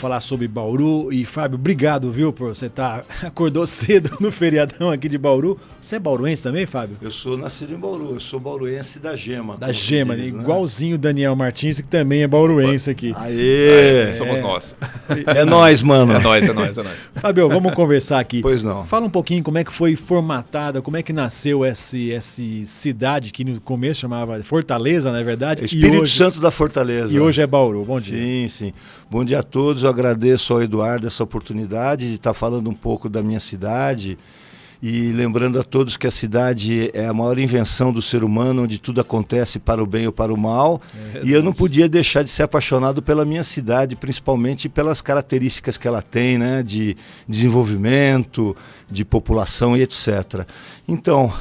falar sobre Bauru. E, Fábio, obrigado, viu, por você acordou cedo no feriadão aqui de Bauru. Você é bauruense também, Fábio? Eu sou nascido em Bauru, eu sou bauruense da Gema. Da Gema, diz, igualzinho o Daniel Martins, que também é bauruense aqui. Aê! Somos nós. É nós, mano. É nós. Fábio, vamos conversar aqui. Pois não. Fala um pouquinho como é que foi formatada, como é que nasceu essa cidade que no começo chamava Fortaleza, na verdade. Espírito Santo da Fortaleza. E hoje é Bauru. Bom dia. Sim. Bom dia a todos. Eu agradeço ao Eduardo essa oportunidade de estar falando um pouco da minha cidade e lembrando a todos que a cidade é a maior invenção do ser humano, onde tudo acontece para o bem ou para o mal. E eu não podia deixar de ser apaixonado pela minha cidade, principalmente pelas características que ela tem, né, de desenvolvimento, de população e etc. Então,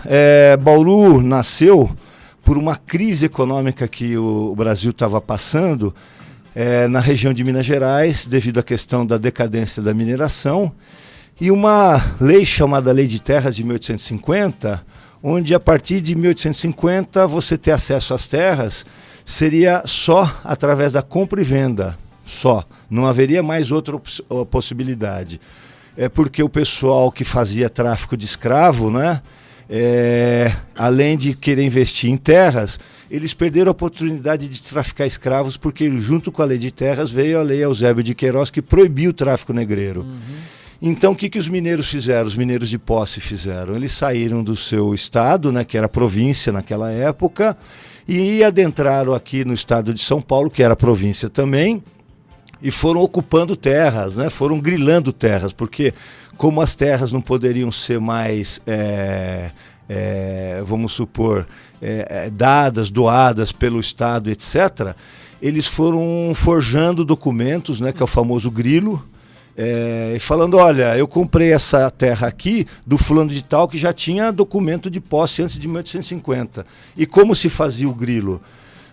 Bauru nasceu por uma crise econômica que o Brasil estava passando na região de Minas Gerais, devido à questão da decadência da mineração, e uma lei chamada Lei de Terras de 1850, onde a partir de 1850 você ter acesso às terras seria só através da compra e venda, só, não haveria mais outra possibilidade. É porque o pessoal que fazia tráfico de escravo, né, além de querer investir em terras, eles perderam a oportunidade de traficar escravos, porque junto com a Lei de Terras veio a Lei Eusébio de Queiroz, que proibiu o tráfico negreiro. Então o que os mineiros fizeram, os mineiros de posse fizeram? Eles saíram do seu estado, né, que era província naquela época, e adentraram aqui no estado de São Paulo, que era província também, e foram ocupando terras, né, foram grilando terras, porque como as terras não poderiam ser mais, vamos supor, dadas, doadas pelo Estado, etc., eles foram forjando documentos, né, que é o famoso grilo, falando, olha, eu comprei essa terra aqui do fulano de tal que já tinha documento de posse antes de 1850. E como se fazia o grilo?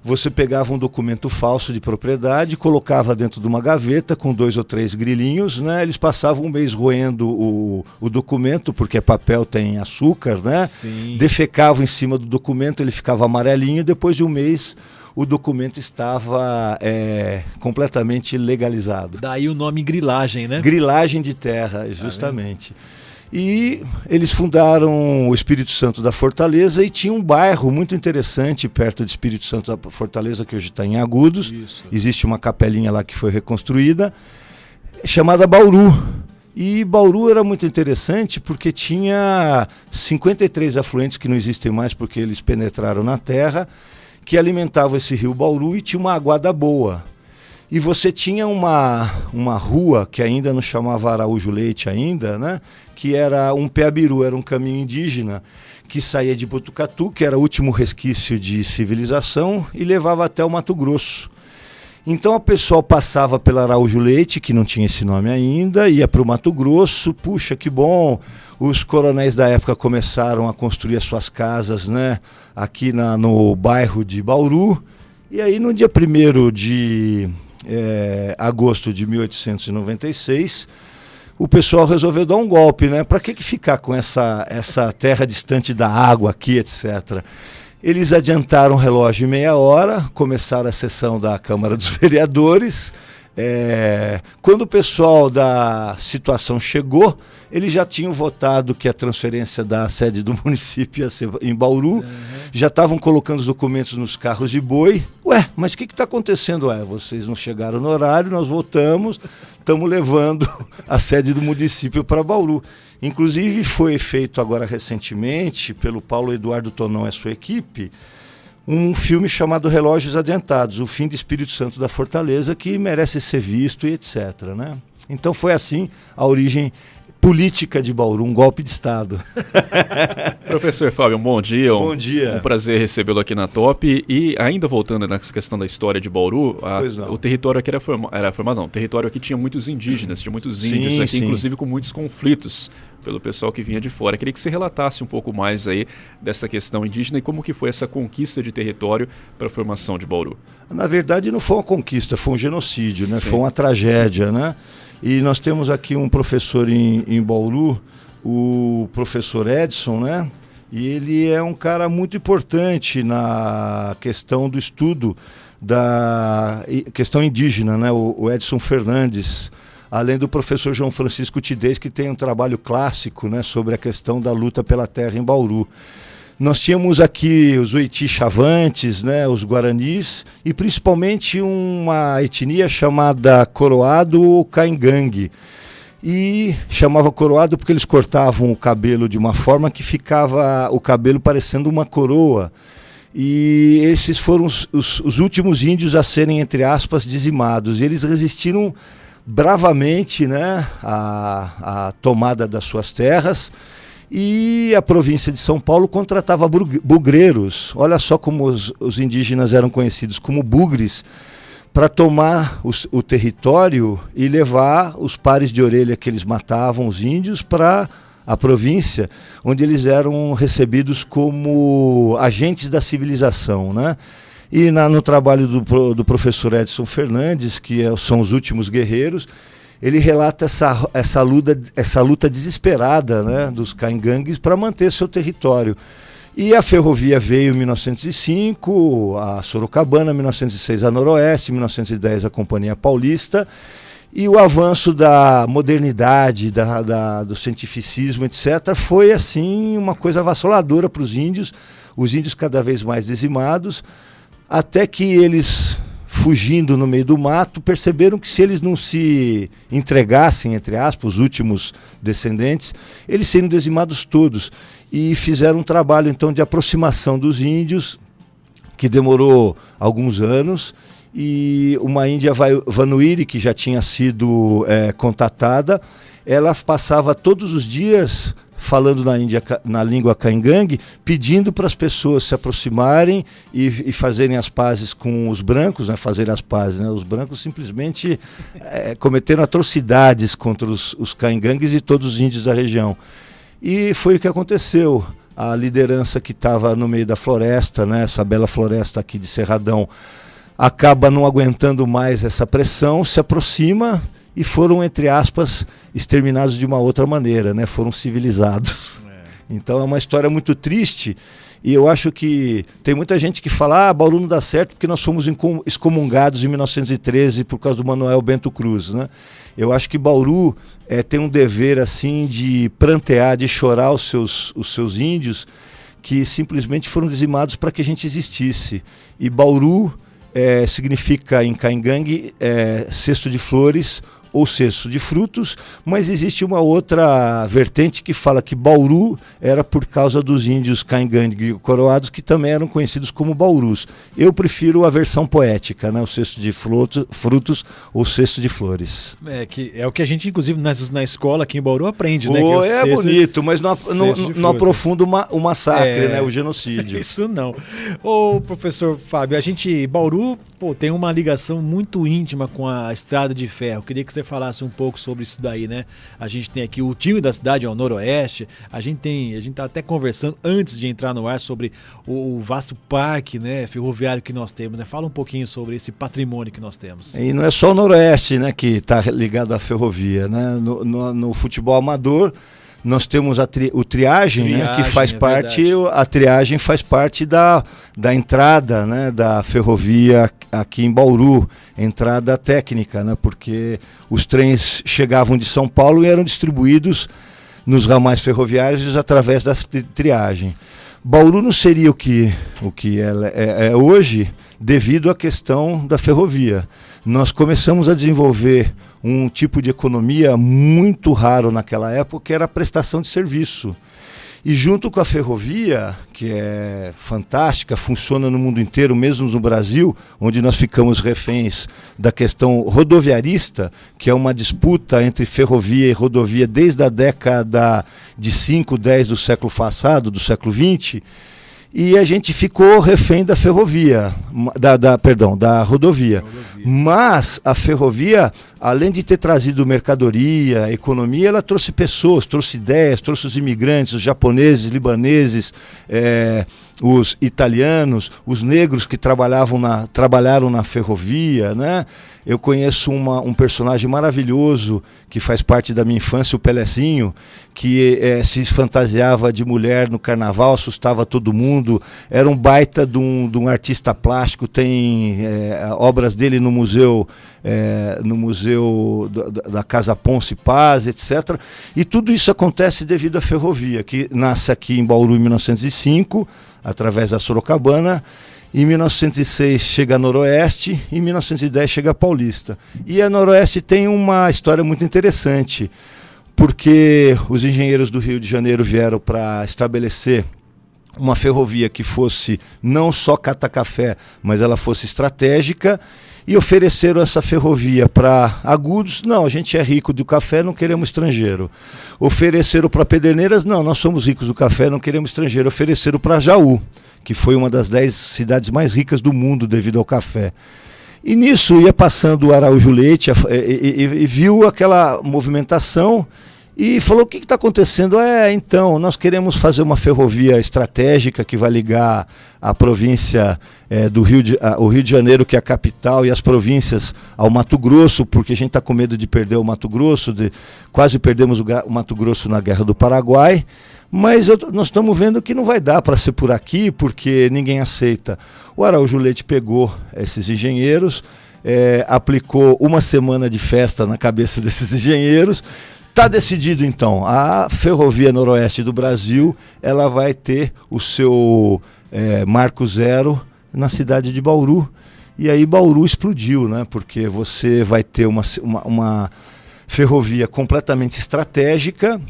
Você pegava um documento falso de propriedade, colocava dentro de uma gaveta com 2 ou 3 grilinhos, né? Eles passavam um mês roendo o documento, porque papel tem açúcar, né? Sim. Defecavam em cima do documento, ele ficava amarelinho, e depois de um mês o documento estava completamente legalizado. Daí o nome grilagem, né? Grilagem de terra, justamente. E eles fundaram o Espírito Santo da Fortaleza e tinha um bairro muito interessante perto do Espírito Santo da Fortaleza, que hoje está em Agudos. Isso. Existe uma capelinha lá que foi reconstruída, chamada Bauru. E Bauru era muito interessante porque tinha 53 afluentes que não existem mais porque eles penetraram na terra, que alimentavam esse rio Bauru, e tinha uma aguada boa. E você tinha uma rua que ainda não chamava Araújo Leite ainda, né? Que era um peabiru, era um caminho indígena que saía de Botucatu, que era o último resquício de civilização, e levava até o Mato Grosso. Então o pessoal passava pela Araújo Leite, que não tinha esse nome ainda, ia para o Mato Grosso. Puxa, que bom! Os coronéis da época começaram a construir as suas casas, né? Aqui no bairro de Bauru. E aí no dia 1º de agosto de 1896, o pessoal resolveu dar um golpe, né? Para que ficar com essa terra distante da água aqui, etc. Eles adiantaram o relógio em meia hora, começaram a sessão da Câmara dos Vereadores. Quando o pessoal da situação chegou, eles já tinham votado que a transferência da sede do município ia ser em Bauru, já estavam colocando os documentos nos carros de boi. Ué, mas o que está acontecendo? Vocês não chegaram no horário, nós votamos, estamos levando a sede do município para Bauru. Inclusive foi feito agora recentemente, pelo Paulo Eduardo Tonon e a sua equipe, um filme chamado Relógios Adiantados, o fim do Espírito Santo da Fortaleza, que merece ser visto e etc. Né? Então foi assim a origem política de Bauru, um golpe de Estado. Professor Fábio, bom dia. Bom dia. Um prazer recebê-lo aqui na Top. E ainda voltando nessa questão da história de Bauru, o território aqui o território aqui tinha muitos indígenas, tinha muitos índios aqui, inclusive com muitos conflitos pelo pessoal que vinha de fora. Queria que você relatasse um pouco mais aí dessa questão indígena e como que foi essa conquista de território para a formação de Bauru. Na verdade não foi uma conquista, foi um genocídio, né? Foi uma tragédia, né? E nós temos aqui um professor em Bauru, o professor Edson, né? E ele é um cara muito importante na questão do estudo da questão indígena, né? O Edson Fernandes, além do professor João Francisco Tidez, que tem um trabalho clássico, né, sobre a questão da luta pela terra em Bauru. Nós tínhamos aqui os Oiti Chavantes, né, os Guaranis, e principalmente uma etnia chamada Coroado ou Caingangue. E chamava coroado porque eles cortavam o cabelo de uma forma que ficava o cabelo parecendo uma coroa. E esses foram os últimos índios a serem, entre aspas, dizimados. E eles resistiram bravamente, né, à tomada das suas terras. E a província de São Paulo contratava bugreiros. Olha só como os indígenas eram conhecidos como bugres, para tomar o território e levar os pares de orelha que eles matavam, os índios, para a província, onde eles eram recebidos como agentes da civilização, né? E no trabalho do professor Edson Fernandes, que são os últimos guerreiros, ele relata essa luta desesperada, né, dos caingangues para manter seu território. E a ferrovia veio em 1905, a Sorocabana, em 1906 a Noroeste, em 1910 a Companhia Paulista, e o avanço da modernidade, do cientificismo, etc., foi assim uma coisa avassaladora para os índios cada vez mais dizimados, até que eles, fugindo no meio do mato, perceberam que se eles não se entregassem, entre aspas, os últimos descendentes, eles seriam dizimados todos. E fizeram um trabalho, então, de aproximação dos índios, que demorou alguns anos, e uma índia Vanuiri, que já tinha sido contatada, ela passava todos os dias falando na língua caingangue, pedindo para as pessoas se aproximarem e fazerem as pazes com os brancos, né, fazerem as pazes, né? Os brancos simplesmente cometeram atrocidades contra os caingangues e todos os índios da região. E foi o que aconteceu. A liderança que estava no meio da floresta, né, essa bela floresta aqui de Cerradão, acaba não aguentando mais essa pressão, se aproxima e foram, entre aspas, exterminados de uma outra maneira, né? Foram civilizados. Então é uma história muito triste, e eu acho que tem muita gente que fala: Bauru não dá certo porque nós fomos excomungados em 1913 por causa do Manuel Bento Cruz, né? Eu acho que Bauru tem um dever assim de prantear, de chorar os seus índios que simplesmente foram dizimados para que a gente existisse. E Bauru significa em caingangue cesto de flores ou cesto de frutos, mas existe uma outra vertente que fala que Bauru era por causa dos índios caingangue coroados, que também eram conhecidos como baurus. Eu prefiro a versão poética, né? O cesto de frutos ou cesto de flores. É o que a gente, inclusive, na escola aqui em Bauru aprende, né? Que é bonito, mas não aprofunda o massacre, né? O genocídio. Isso não. Ô, professor Fábio, Bauru, tem uma ligação muito íntima com a Estrada de Ferro. Eu queria que você falasse um pouco sobre isso daí, né? A gente tem aqui o time da cidade, o Noroeste. A gente tá até conversando antes de entrar no ar sobre o vasto parque, né, ferroviário que nós temos, né? Fala um pouquinho sobre esse patrimônio que nós temos. E não é só o Noroeste, né, que está ligado à ferrovia, né? No futebol amador, nós temos o triagem, né, que faz parte, a triagem faz parte da entrada, né, da ferrovia aqui em Bauru, entrada técnica, né, porque os trens chegavam de São Paulo e eram distribuídos nos ramais ferroviários através da triagem. Bauru não seria o que ela é hoje devido à questão da ferrovia. Nós começamos a desenvolver um tipo de economia muito raro naquela época, que era a prestação de serviço. E junto com a ferrovia, que é fantástica, funciona no mundo inteiro, mesmo no Brasil, onde nós ficamos reféns da questão rodoviarista, que é uma disputa entre ferrovia e rodovia desde a década de 5, 10 do século passado, do século XX, e a gente ficou refém da ferrovia, da rodovia. Mas a ferrovia, além de ter trazido mercadoria, economia, ela trouxe pessoas, trouxe ideias, trouxe os imigrantes, os japoneses, libaneses, os italianos, os negros que trabalharam na ferrovia, né? Eu conheço um personagem maravilhoso que faz parte da minha infância, o Pelezinho, que se fantasiava de mulher no carnaval, assustava todo mundo, era um baita de um artista plástico, tem obras dele no museu da Casa Ponce Paz, etc. E tudo isso acontece devido à ferrovia, que nasce aqui em Bauru em 1905, através da Sorocabana. Em 1906 chega a Noroeste, em 1910 chega a Paulista. E a Noroeste tem uma história muito interessante, porque os engenheiros do Rio de Janeiro vieram para estabelecer uma ferrovia que fosse não só cata-café, mas ela fosse estratégica, e ofereceram essa ferrovia para Agudos. Não, a gente é rico do café, não queremos estrangeiro. Ofereceram para Pederneiras. Não, nós somos ricos do café, não queremos estrangeiro. Ofereceram para Jaú, que foi uma das 10 cidades mais ricas do mundo devido ao café. E nisso ia passando o Araújo Leite e viu aquela movimentação e falou: o que está acontecendo? Então, nós queremos fazer uma ferrovia estratégica que vai ligar a província o Rio de Janeiro, que é a capital, e as províncias ao Mato Grosso, porque a gente está com medo de perder o Mato Grosso, quase perdemos o Mato Grosso na Guerra do Paraguai, mas nós estamos vendo que não vai dar para ser por aqui, porque ninguém aceita. O Araújo Leite pegou esses engenheiros, aplicou uma semana de festa na cabeça desses engenheiros. Está decidido, então, a Ferrovia Noroeste do Brasil, ela vai ter o seu marco zero na cidade de Bauru. E aí Bauru explodiu, né? Porque você vai ter uma ferrovia completamente estratégica,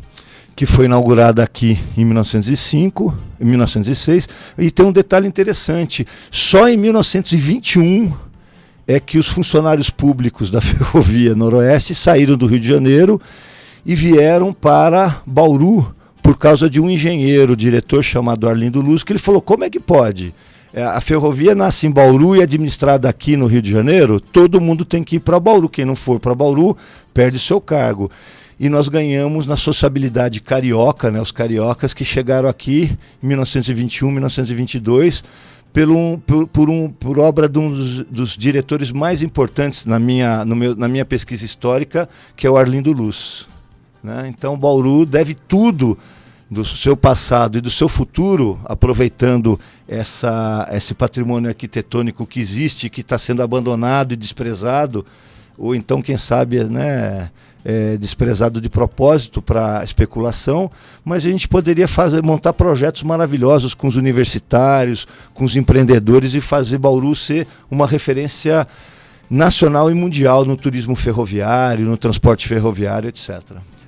que foi inaugurada aqui em 1906. E tem um detalhe interessante: só em 1921 é que os funcionários públicos da Ferrovia Noroeste saíram do Rio de Janeiro e vieram para Bauru por causa de um engenheiro, diretor chamado Arlindo Luz, que ele falou: como é que pode? A ferrovia nasce em Bauru e é administrada aqui no Rio de Janeiro, todo mundo tem que ir para Bauru. Quem não for para Bauru perde seu cargo. E nós ganhamos na sociabilidade carioca, né, os cariocas que chegaram aqui em 1921, 1922, por obra de um dos diretores mais importantes na minha pesquisa histórica, que é o Arlindo Luz. Né? Então Bauru deve tudo do seu passado e do seu futuro, aproveitando esse patrimônio arquitetônico que existe, que está sendo abandonado e desprezado, ou então, quem sabe, né, desprezado de propósito para especulação, mas a gente poderia montar projetos maravilhosos com os universitários, com os empreendedores, e fazer Bauru ser uma referência nacional e mundial no turismo ferroviário, no transporte ferroviário, etc.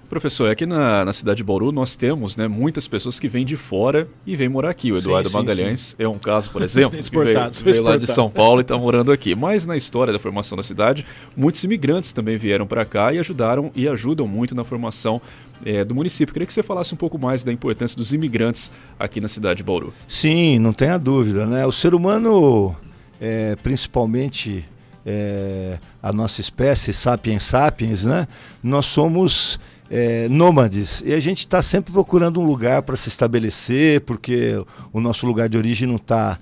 Professor, aqui na cidade de Bauru nós temos, né, muitas pessoas que vêm de fora e vêm morar aqui. O Eduardo Magalhães é um caso, por exemplo, que veio lá de São Paulo e está morando aqui. Mas na história da formação da cidade, muitos imigrantes também vieram para cá e ajudaram e ajudam muito na formação do município. Queria que você falasse um pouco mais da importância dos imigrantes aqui na cidade de Bauru. Sim, não tenha dúvida, né? O ser humano, principalmente a nossa espécie, sapiens sapiens, né? Nós somos nômades, e a gente está sempre procurando um lugar para se estabelecer, porque o nosso lugar de origem não tá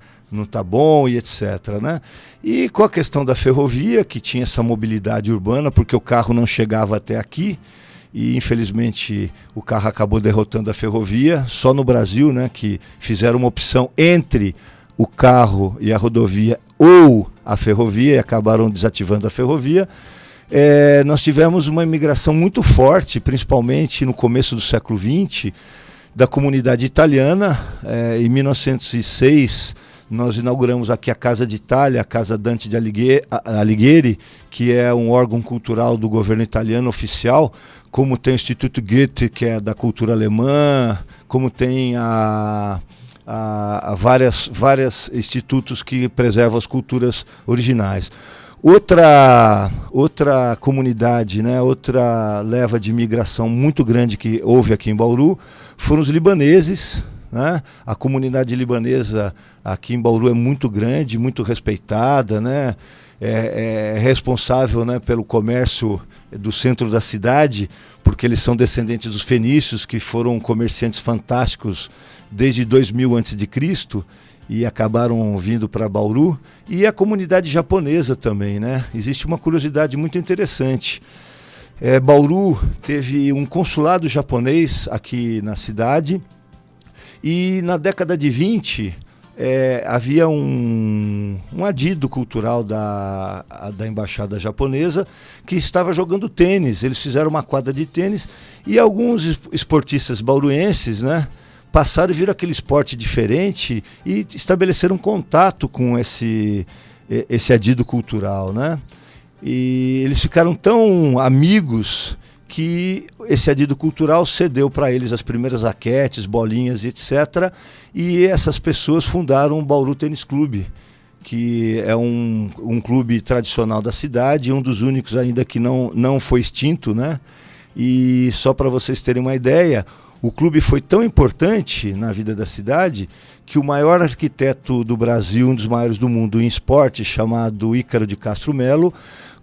bom, e etc. Né? E com a questão da ferrovia, que tinha essa mobilidade urbana, porque o carro não chegava até aqui, e infelizmente o carro acabou derrotando a ferrovia. Só no Brasil, né, que fizeram uma opção entre o carro e a rodovia ou a ferrovia, e acabaram desativando a ferrovia. Nós tivemos uma imigração muito forte, principalmente no começo do século XX, da comunidade italiana. Em 1906, nós inauguramos aqui a Casa de Itália, a Casa Dante de Alighieri, que é um órgão cultural do governo italiano oficial, como tem o Instituto Goethe, que é da cultura alemã, como tem vários institutos que preservam as culturas originais. Outra comunidade, né, outra leva de imigração muito grande que houve aqui em Bauru foram os libaneses, né? A comunidade libanesa aqui em Bauru é muito grande, muito respeitada, né? É responsável, né, pelo comércio do centro da cidade, porque eles são descendentes dos fenícios, que foram comerciantes fantásticos desde 2000 a.C., e acabaram vindo para Bauru. E a comunidade japonesa também, né? Existe uma curiosidade muito interessante. Bauru teve um consulado japonês aqui na cidade, e na década de 20 havia um adido cultural da embaixada japonesa que estava jogando tênis. Eles fizeram uma quadra de tênis e alguns esportistas bauruenses, né, passaram e viram aquele esporte diferente e estabeleceram contato com esse adido cultural, né? E eles ficaram tão amigos que esse adido cultural cedeu para eles as primeiras raquetes, bolinhas, etc. E essas pessoas fundaram o Bauru Tênis Clube, que é um clube tradicional da cidade, um dos únicos ainda que não foi extinto, né? E só para vocês terem uma ideia, o clube foi tão importante na vida da cidade que o maior arquiteto do Brasil, um dos maiores do mundo em esporte, chamado Ícaro de Castro Melo,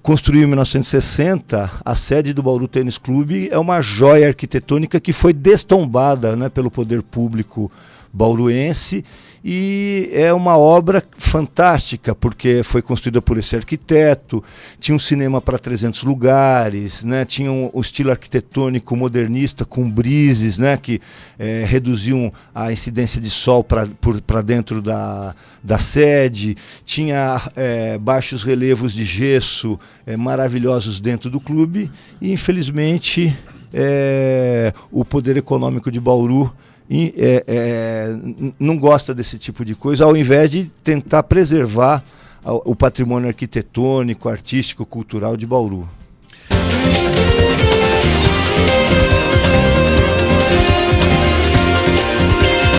construiu em 1960 a sede do Bauru Tênis Clube. É uma joia arquitetônica que foi destombada, né, pelo poder público bauruense, e é uma obra fantástica, porque foi construída por esse arquiteto. Tinha um cinema para 300 lugares, né? Tinha o estilo arquitetônico modernista com brises, né, que reduziam a incidência de sol para dentro da sede. Tinha baixos relevos de gesso maravilhosos dentro do clube, e infelizmente o poder econômico de Bauru não gosta desse tipo de coisa, ao invés de tentar preservar o patrimônio arquitetônico, artístico, cultural de Bauru.